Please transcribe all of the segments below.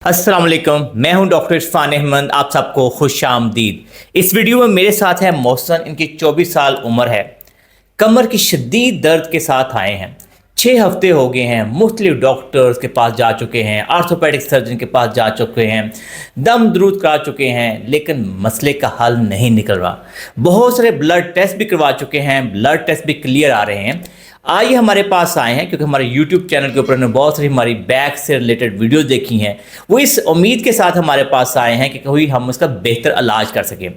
अस्सलाम वालेकुम, मैं हूं डॉक्टर इरफान अहमद। आप सबको खुश आमदीद। इस वीडियो में मेरे साथ है मोहसन। इनकी 24 साल उम्र है। कमर की शदीद दर्द के साथ आए हैं। 6 हफ्ते हो गए हैं, मुख्तलिफ डॉक्टर्स के पास जा चुके हैं, आर्थोपेडिक सर्जन के पास जा चुके हैं, दम दरूद करा चुके हैं, लेकिन मसले का हल नहीं निकल रहा। बहुत सारे ब्लड टेस्ट भी करवा चुके हैं, ब्लड टेस्ट भी क्लियर आ रहे हैं। आइए हमारे पास आए हैं क्योंकि हमारे YouTube चैनल के ऊपर उन्होंने बहुत सारी हमारी बैक से रिलेटेड वीडियोस देखी हैं। वो इस उम्मीद के साथ हमारे पास आए हैं कि कोई हम उसका बेहतर इलाज कर सकें।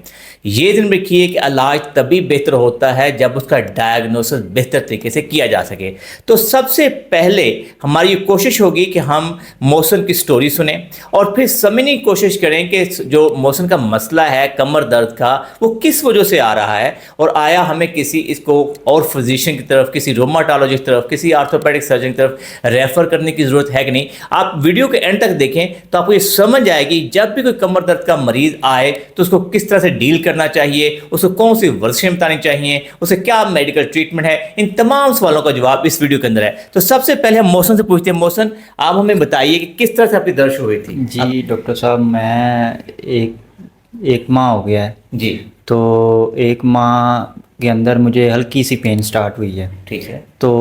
ये दिन रखिए कि इलाज तभी बेहतर होता है जब उसका डायग्नोसिस बेहतर तरीके से किया जा सके। तो सबसे पहले हमारी ये कोशिश होगी कि हम मोहसन की स्टोरी सुने और फिर समझने की कोशिश करें कि जो मोहसन का मसला है कमर दर्द का, वो किस वजह से आ रहा है और आया हमें किसी इसको और फिजिशियन की तरफ, किसी रोमाटोलॉजिस्ट की तरफ, किसी आर्थोपेडिक सर्जन की तरफ रेफर करने की ज़रूरत है कि नहीं। आप वीडियो के एंड तक देखें तो आपको ये समझ आएगी जब भी कोई कमर दर्द का मरीज़ आए तो उसको किस तरह से डील करना चाहिए, उसको कौन सी वर्जिशें बतानी चाहिए, उसे क्या मेडिकल ट्रीटमेंट है। इन तमाम सवालों का जवाब इस वीडियो के अंदर है। तो सबसे पहले हम मोहसन से पूछते हैं। मोहसन, आप हमें बताइए कि किस तरह से आपकी दर्द हुई थी। जी डॉक्टर साहब, मैं एक माह हो गया है जी। तो एक माह के अंदर मुझे हल्की सी पेन स्टार्ट हुई है। ठीक है। तो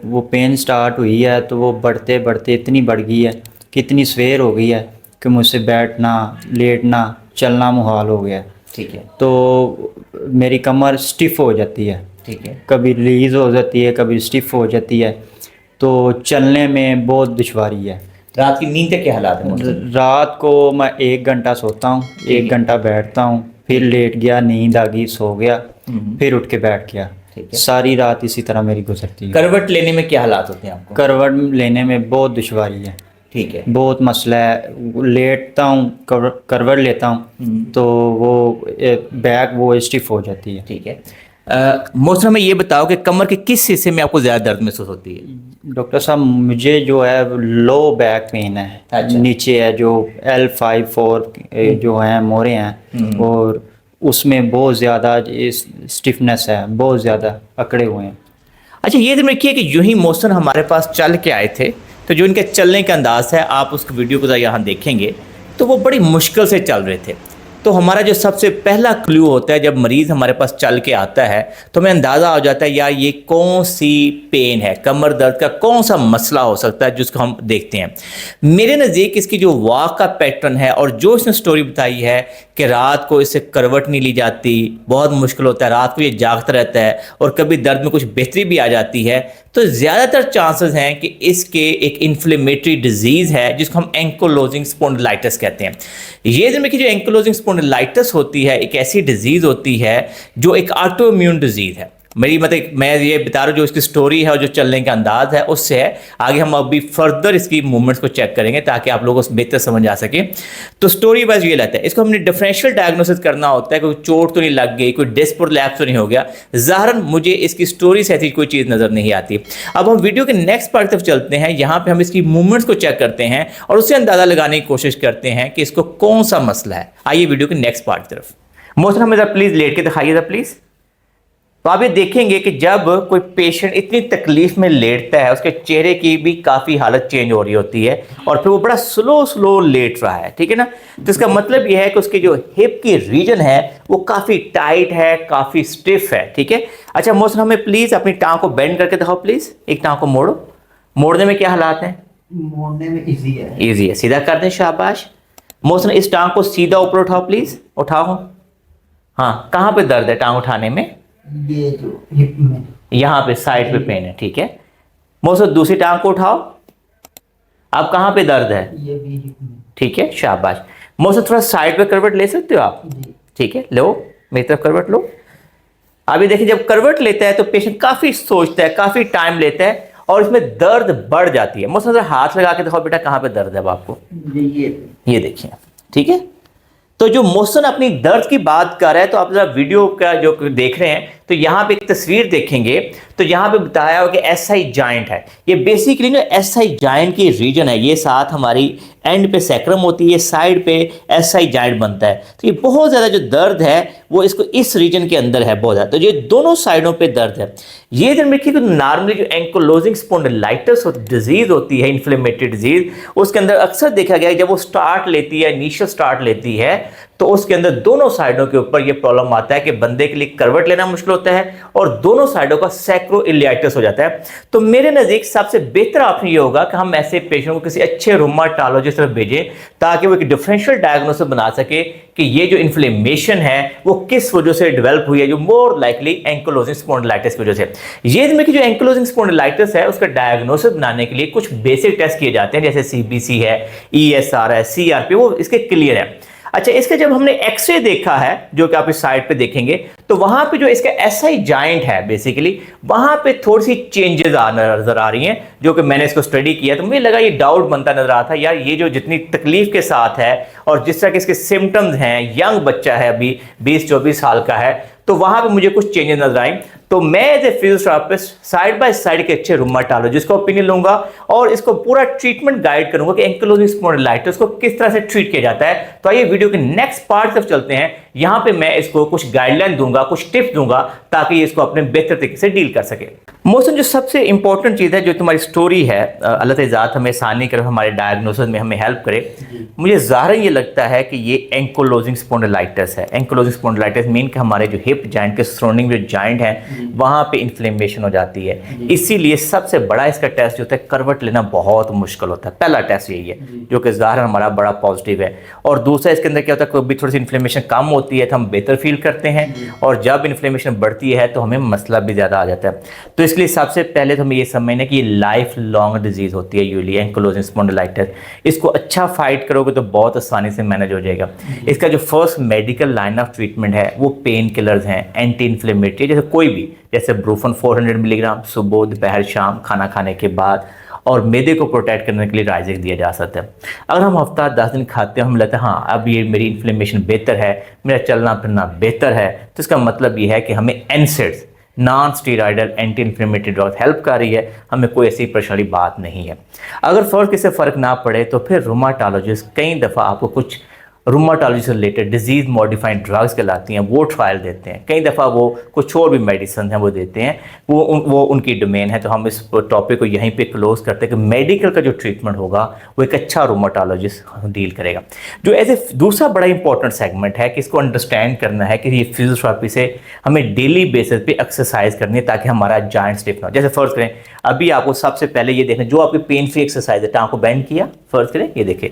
वो पेन स्टार्ट हुई है तो वो बढ़ते बढ़ते इतनी बढ़ गई है कि इतनी सवेर हो गई है कि मुझसे बैठना, लेटना, चलना मुहाल हो गया है। ठीक है। तो मेरी कमर स्टिफ हो जाती है। ठीक है। कभी रिलीज़ हो जाती है, कभी स्टिफ हो जाती है। तो चलने में बहुत दुश्वारी है। रात की नींद के क्या हालात हैं? रात को मैं 1 घंटा सोता हूँ, 1 घंटा बैठता हूँ, फिर लेट गया, नींद आ गई, सो गया, फिर उठ के बैठ गया। सारी रात इसी तरह मेरी गुजरती है। करवट लेने में क्या हालात होते हैं आपको? करवट लेने में बहुत दुश्वारी है। ठीक है। बहुत मसला है। लेटता हूँ, करवट लेता हूँ तो वो बैक वो स्टिफ हो जाती है। ठीक है। मोहसन, में ये बताओ कि कमर के किस हिस्से में आपको ज़्यादा दर्द महसूस होती है? डॉक्टर साहब, मुझे जो है लो बैक पेन है। अच्छा। नीचे है जो L5-4 जो हैं मोरे हैं और उसमें बहुत ज़्यादा स्टिफनेस है, बहुत ज़्यादा अकड़े हुए हैं। अच्छा, ये तो रखिए कि यूं ही मोहसन हमारे पास चल के आए थे तो जो इनके चलने का अंदाज़ है, आप उस वीडियो को यहाँ देखेंगे तो वो बड़ी मुश्किल से चल रहे थे। तो हमारा जो सबसे पहला क्लू होता है जब मरीज़ हमारे पास चल के आता है तो हमें अंदाज़ा हो जाता है यार ये कौन सी पेन है, कमर दर्द का कौन सा मसला हो सकता है जिसको हम देखते हैं। मेरे नज़दीक इसकी जो वॉक का पैटर्न है और जो इसने स्टोरी बताई है कि रात को इससे करवट नहीं ली जाती, बहुत मुश्किल होता है, रात को ये जागता रहता है और कभी दर्द में कुछ बेहतरी भी आ जाती है, तो ज़्यादातर चांसेस हैं कि इसके एक इन्फ्लेमेटरी डिजीज़ है जिसको हम एंकोलोजिंग स्पॉन्डिलाइटिस कहते हैं। ये जो एंकोलोजिंग स्पॉन्डिलाइटिस होती है एक ऐसी डिजीज़ होती है जो एक ऑटो इम्यून डिजीज़ है। मेरी मतलब मैं ये बता रहा हूँ जो इसकी स्टोरी है और जो चलने का अंदाज है उससे है। आगे हम अभी फर्दर इसकी मूवमेंट्स को चेक करेंगे ताकि आप लोगों को बेहतर समझ आ सके। तो स्टोरी बस ये रहता है, इसको हमने डिफरेंशियल डायग्नोसिस करना होता है। कोई चोट तो नहीं लग गई, कोई डिस्क प्रोलैप्स तो नहीं हो गया। ज़ाहिरन मुझे इसकी स्टोरी से ऐसी कोई चीज़ नज़र नहीं आती। अब हम वीडियो के नेक्स्ट पार्ट तरफ चलते हैं। यहाँ पर हम इसकी मूवमेंट्स को चेक करते हैं और उससे अंदाज़ा लगाने की कोशिश करते हैं कि इसको कौन सा मसला है। आइए वीडियो के नेक्स्ट पार्ट की तरफ। मोहसन, हमें प्लीज़ लेट के दिखाइएगा प्लीज़। तो आप ये देखेंगे कि जब कोई पेशेंट इतनी तकलीफ में लेटता है उसके चेहरे की भी काफ़ी हालत चेंज हो रही होती है और फिर वो बड़ा स्लो लेट रहा है। ठीक है ना। तो इसका मतलब ये है कि उसकी जो हिप की रीजन है वो काफ़ी टाइट है, काफ़ी स्टिफ है। ठीक है। अच्छा मोहसन, हमें प्लीज़ अपनी टांग को बेंड करके दिखाओ प्लीज़। एक टांग को मोड़ो। मोड़ने में क्या हालात हैं? मोड़ने में ईजी है। ईजी है। सीधा कर दें, शाबाश। मोहसन, इस टांग को सीधा ऊपर उठाओ प्लीज़। उठाओ। हाँ, कहाँ पे दर्द है टांग उठाने में? ये जो हिप में, यहाँ पे साइड पे पेन है। ठीक है। मोहसन, दूसरी टांग को उठाओ। अब कहाँ पे दर्द है? ये भी हिप में। ठीक है, शाबाश। मोहसन, थोड़ा साइड पे करवट ले सकते हो आप? जी। ठीक है, लो मेरी तरफ करवट लो। अभी देखिए जब करवट लेता है तो पेशेंट काफ़ी सोचता है, काफ़ी टाइम लेता है और इसमें दर्द बढ़ जाती है। मोहसन, जरा हाथ लगा के दिखाओ बेटा कहाँ पे दर्द है अब आपको। ये देखिए। ठीक है। तो जो मोहसन अपनी दर्द की बात कर रहा है तो आप जरा वीडियो का जो देख रहे हैं तो यहाँ पे एक तस्वीर देखेंगे तो यहाँ पे बताया हुआ कि एसआई जॉइंट है। ये बेसिकली ना एसआई जॉइंट की रीजन है, ये साथ हमारी एंड पे सैक्रम होती है, साइड पे एसआई जॉइंट बनता है। तो ये बहुत ज़्यादा जो दर्द है वो इसको इस रीजन के अंदर है बहुत ज़्यादा, तो ये दोनों साइडों पे दर्द है। ये जब देखिए तो नॉर्मली जो एंकोलोजिंग स्पॉन्डिलाइटिस डिजीज होती है, इन्फ्लेमेटरी डिजीज, उसके अंदर अक्सर देखा गया है जब वो स्टार्ट लेती है, इनिशियल स्टार्ट लेती है, तो उसके अंदर दोनों साइडों के ऊपर ये प्रॉब्लम आता है कि बंदे के लिए करवट लेना मुश्किल होता है और दोनों साइडों का सैक्रोइलियाइटिस हो जाता है। तो मेरे नज़दीक सबसे बेहतर ऑप्शन ये होगा कि हम ऐसे पेशेंट को किसी अच्छे रूमाटोलॉजिस्ट तरफ भेजें ताकि वो एक डिफरेंशियल डायग्नोसिस बना सके कि ये जो इन्फ्लेमेशन है वो किस वजह से डेवलप हुई है, जो मोर लाइकली एंकोलोजिंग स्पॉन्डिलाइटिस की वजह से। ये जो एंकोलोजिंग स्पॉन्डिलाइटिस है उसका डायग्नोसिस बनाने के लिए कुछ बेसिक टेस्ट किए जाते हैं, जैसे सीबीसी है, ईएसआर है, सीआरपी, वो इसके क्लियर है। अच्छा, इसका जब हमने एक्सरे देखा है जो कि आप इस साइड पे देखेंगे तो वहां पे जो इसका एसआई जॉइंट है बेसिकली वहां पे थोड़ी सी चेंजेस नजर आ रही हैं, जो कि मैंने इसको स्टडी किया तो मुझे लगा ये डाउट बनता नजर आता था यार, ये जो जितनी तकलीफ के साथ है और जिस तरह के इसके सिम्टम्स हैं, यंग बच्चा है अभी 20-24 साल का है, तो वहां पे मुझे कुछ चेंजेस नजर आए। तो मैं as a physiotherapist side by side के अच्छे रूमाटोलॉजिस्ट का ओपिनियन लूंगा और इसको पूरा ट्रीटमेंट गाइड करूंगा कि एंकोलोजिंग स्पॉन्डिलाइटिस को किस तरह से ट्रीट किया जाता है। तो आइए वीडियो के नेक्स्ट पार्ट तक चलते हैं। यहां पे मैं इसको कुछ गाइडलाइन दूंगा, कुछ टिप्स दूंगा ताकि ये इसको अपने बेहतर तरीके से डील कर सके। मोहसिन, जो सबसे इंपॉर्टेंट चीज़ है, जो तुम्हारी स्टोरी है, अल्लाह ताला हमें आसानी करे, हमारे डायग्नोसिस में हमें हेल्प करे। मुझे ज़ाहिरन ये लगता है कि ये एंकोलोजिंग स्पॉन्डिलाइटिस है। एंकोलोजिंग स्पॉन्डिलाइटिस मीन कि हमारे जो हिप जॉइंट के सराउंडिंग जो जॉइंट है वहाँ पे इन्फ्लेमेशन हो जाती है। इसीलिए सबसे बड़ा इसका टेस्ट जो होता है, करवट लेना बहुत मुश्किल होता है। पहला टेस्ट यही है जो कि ज़ाहिरन हमारा बड़ा पॉजिटिव है। और दूसरा इसके अंदर क्या होता है, कोई भी थोड़ी सी इन्फ्लेमेशन कम होती है तो हम बेहतर फील करते हैं, और जब इन्फ्लेमेशन बढ़ती है तो हमें मसला भी ज़्यादा आ जाता है। तो इसलिए सबसे पहले तो हमें ये समझना कि ये लाइफ लॉन्ग डिजीज़ होती है यूजुअली एंकोलोजिंग स्पॉन्डिलाइटिस। इसको अच्छा फाइट करोगे तो बहुत आसानी से मैनेज हो जाएगा। इसका जो first medical line of treatment है वो पेन किलर्स हैं, एंटी इन्फ्लेमेटरी, जैसे कोई भी, जैसे ब्रूफन 400 मिलीग्राम सुबह दोपहर शाम खाना खाने के बाद, और मैदे को प्रोटेक्ट करने के लिए राइजेक्स दिया जा सकता है। अगर हम हफ्ता 10 दिन खाते हैं, हम लगता है हाँ अब ये मेरी इन्फ्लेमेशन बेहतर है, मेरा चलना फिरना बेहतर है, तो इसका मतलब ये है कि हमें NSAIDs non steroidal anti inflammatory drugs help कर रही है, हमें कोई ऐसी परेशानी बात नहीं है। अगर फ़र्क इससे फ़र्क ना पड़े तो फिर रूमाटोलॉजिस्ट कई दफ़ा आपको कुछ रूमाटोलॉजी से रिलेटेड डिजीज़ मॉडिफाइड ड्रग्स कहलाती हैं वो ट्रायल देते हैं। कई दफ़ा वो कुछ और भी मेडिसिन हैं वो देते हैं, वो उनकी डोमेन है। तो हम इस टॉपिक को यहीं पे क्लोज करते हैं कि मेडिकल का जो ट्रीटमेंट होगा वो एक अच्छा रूमाटोलॉजिस्ट डील करेगा। जो एज ए दूसरा बड़ा इंपॉर्टेंट सेगमेंट है कि इसको अंडरस्टैंड करना है कि ये फिजियोथेरेपी से हमें डेली बेसिस पे एक्सरसाइज करनी है ताकि हमारा जॉइंट स्टिफ ना हो। जैसे फ़र्ज़ करें अभी आपको सबसे पहले ये देखें, जो आपकी पेन फ्री एक्सरसाइज है, टाँग को बेंड किया, फ़र्ज़ करें ये देखें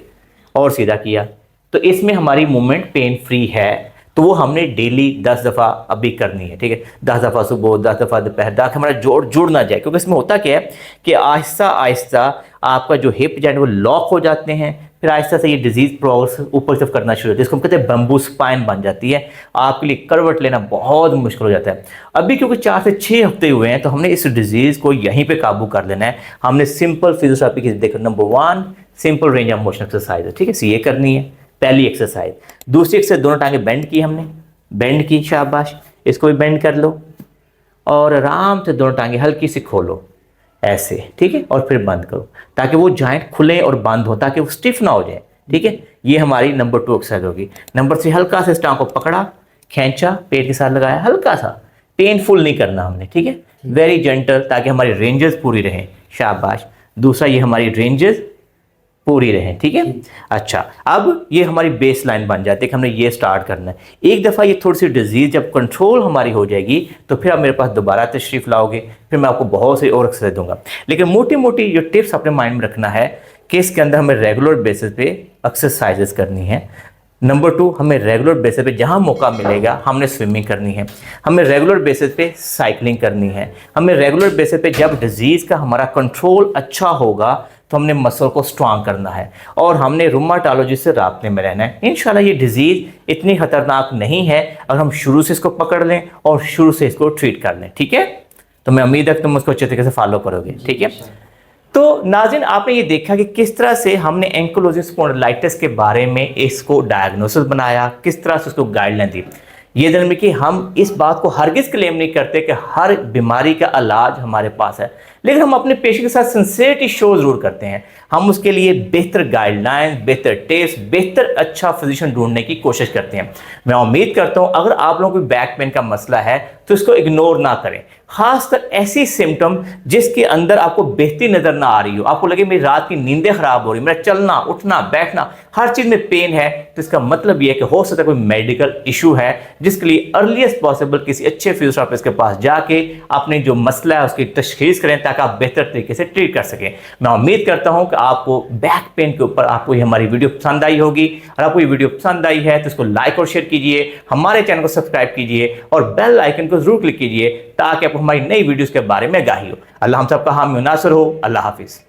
और सीधा किया, तो इसमें हमारी मूवमेंट पेन फ्री है, तो वो हमने डेली 10 दफ़ा अभी करनी है। ठीक है, 10 दफ़ा सुबह, 10 दफ़ा दोपहर, ताकि हमारा जोड़ जुड़ ना जाए। क्योंकि इसमें होता क्या है कि आहिस्ता आहिस्ता आपका जो हिप जॉइंट वो लॉक हो जाते हैं, फिर आहिस्ता से ये डिजीज़ प्रोग्रेस ऊपर तरफ करना शुरू होती है, जिसको हम कहते हैं बम्बू स्पाइन बन जाती है। आपके लिए करवट लेना बहुत मुश्किल हो जाता है। अभी क्योंकि 4 से 6 हफ्ते हुए हैं तो हमने इस डिजीज़ को यहीं पे काबू कर लेना है। हमने सिंपल फिजियोथेरेपी की देखो, number 1 simple range of motion exercise है। ठीक है, ये करनी है पहली एक्सरसाइज। दूसरी एक्सरसाइज, दोनों टांगे बेंड की, हमने बेंड की, शाबाश, इसको भी बेंड कर लो और आराम से दोनों टांगे हल्की सी खोलो ऐसे, ठीक है, और फिर बंद करो ताकि वो जॉइंट खुले और बंद हो, ताकि वो स्टिफ ना हो जाए। ठीक है, ये हमारी नंबर 2 एक्सरसाइज होगी। नंबर 3, हल्का से इस टांग को पकड़ा, खींचा, पेट के साथ लगाया, हल्का सा, पेनफुल नहीं करना हमने। ठीक है, वेरी जेंटल, ताकि हमारी रेंजेस पूरी रहें, शाबाश। दूसरा, ये हमारी रेंजेस पूरी रहे। ठीक है, अच्छा, अब ये हमारी बेस लाइन बन जाती है कि हमने ये स्टार्ट करना है। एक दफ़ा ये थोड़ी सी डिजीज़ जब कंट्रोल हमारी हो जाएगी तो फिर आप मेरे पास दोबारा तशरीफ़ लाओगे, फिर मैं आपको बहुत सी और एक्सरसाइज दूंगा। लेकिन मोटी मोटी जो टिप्स अपने माइंड में रखना है कि इसके अंदर हमें रेगुलर बेसिस पे एक्सरसाइजेस करनी है। नंबर 2, हमें रेगुलर बेसिस पे जहाँ मौका मिलेगा हमने स्विमिंग करनी है, हमें रेगुलर बेसिस पे साइकिलिंग करनी है, हमें रेगुलर बेसिस पे जब डिजीज़ का हमारा कंट्रोल अच्छा होगा तो हमने मसल को स्ट्रांग करना है, और हमने रूमाटोलॉजिस्ट से राब्ते में रहना है। इंशाल्लाह ये डिजीज़ इतनी ख़तरनाक नहीं है अगर हम शुरू से इसको पकड़ लें और शुरू से इसको ट्रीट कर लें। ठीक है, तो मैं उम्मीद है कि तुम उसको अच्छे तरीके से फॉलो करोगे। ठीक है, तो नाज़रीन, आपने ये देखा कि किस तरह से हमने एंकोलोजिंग स्पॉन्डिलाइटिस के बारे में इसको डायग्नोसिस बनाया, किस तरह से उसको गाइडलाइन दी। ये ध्यान में कि हम इस बात को हरगिज़ क्लेम नहीं करते कि हर बीमारी का इलाज हमारे पास है, लेकिन हम अपने पेशेंट के साथ सिंसियरिटी शो ज़रूर करते हैं। हम उसके लिए बेहतर गाइडलाइन, बेहतर टेस्ट, बेहतर अच्छा फिजिशियन ढूंढने की कोशिश करते हैं। मैं उम्मीद करता हूं अगर आप लोगों को बैक पेन का मसला है तो इसको इग्नोर ना करें, खासकर ऐसी सिम्टम जिसके अंदर आपको बेहतरी नजर ना आ रही हो, आपको लगे मेरी रात की नींदें खराब हो रही, मेरा चलना उठना बैठना हर चीज में पेन है, तो इसका मतलब यह है कि हो सकता है कोई मेडिकल इशू है, जिसके लिए अर्लीस्ट पॉसिबल किसी अच्छे फिजियोथेरेपिस्ट के पास जाके अपने जो मसला है उसकी तशखीस करें ताकि आप बेहतर तरीके से ट्रीट कर सकें। मैं उम्मीद करता हूं कि आपको बैक पेन के ऊपर आपको ये हमारी वीडियो पसंद आई होगी। और आपको ये वीडियो पसंद आई है तो इसको लाइक और शेयर कीजिए, हमारे चैनल को सब्सक्राइब कीजिए और बेल आइकन को जरूर क्लिक कीजिए ताकि आपको हमारी नई वीडियोस के बारे में आगाही हो। अल्लाह हम सबका हामी नासर हो। अल्लाह हाफिज़।